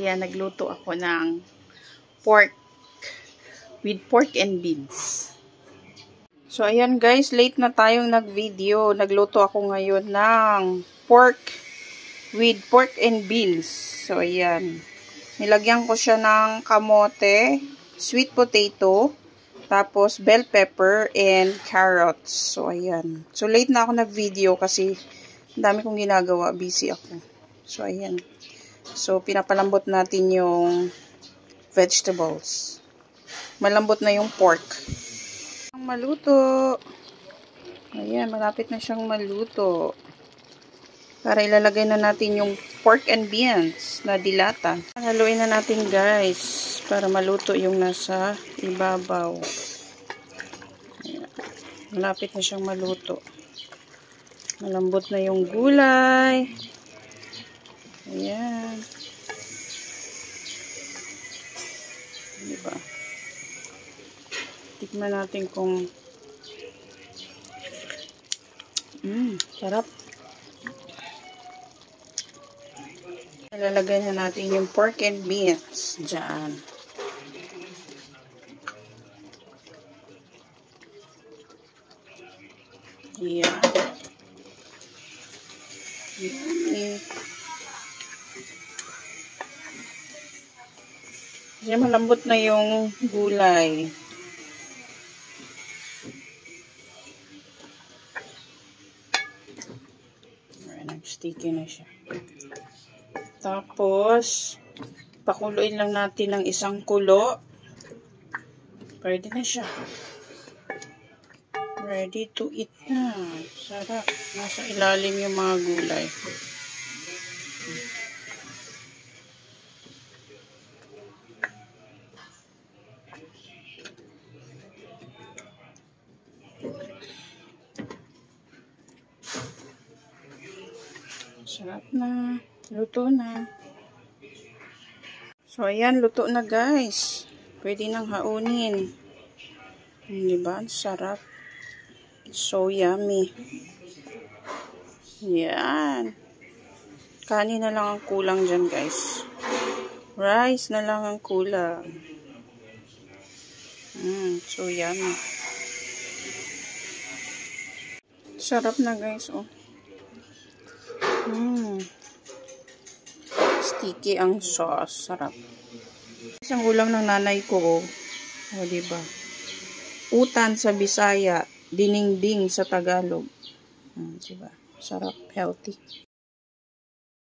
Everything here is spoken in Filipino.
Ayan, nagluto ako ng pork with pork and beans. So, ayan guys, late na tayong nag-video. Nagluto ako ngayon ng pork with pork and beans. So, ayan. Nilagyan ko siya ng kamote, sweet potato, tapos bell pepper, and carrots. So, ayan. So, late na ako nag-video kasi ang dami kong ginagawa. Busy ako. So, ayan. So, pinapalambot natin yung vegetables. Malambot na yung pork. Maluto. Ayan, malapit na siyang maluto. Para ilalagay na natin yung pork and beans na dilata. Haluin na natin guys, para maluto yung nasa ibabaw. Ayan. Malapit na siyang maluto. Malambot na yung gulay. Ayan. Diba? Tikman natin kung sarap. Ilalagay na natin yung pork and beans dyan. Ayan. Kasi malambot na yung gulay. Nag-sticky na siya. Tapos, pakuluin lang natin ng isang kulo. Pwede na siya. Ready to eat na. Sarap. Nasa ilalim yung mga gulay. Sarap na. Luto na. So, ayan. Luto na, guys. Pwede nang haunin. Diba? Sarap. So, yummy. Yan. Kanin na lang ang kulang dyan, guys. Rice na lang ang kulang. So, yummy. Sarap na, guys. Oh. Sticky ang sauce. Sarap. Isang ulam ng nanay ko. O, diba? Utan sa Bisaya. Dinengdeng sa Tagalog. Diba? Sarap. Healthy.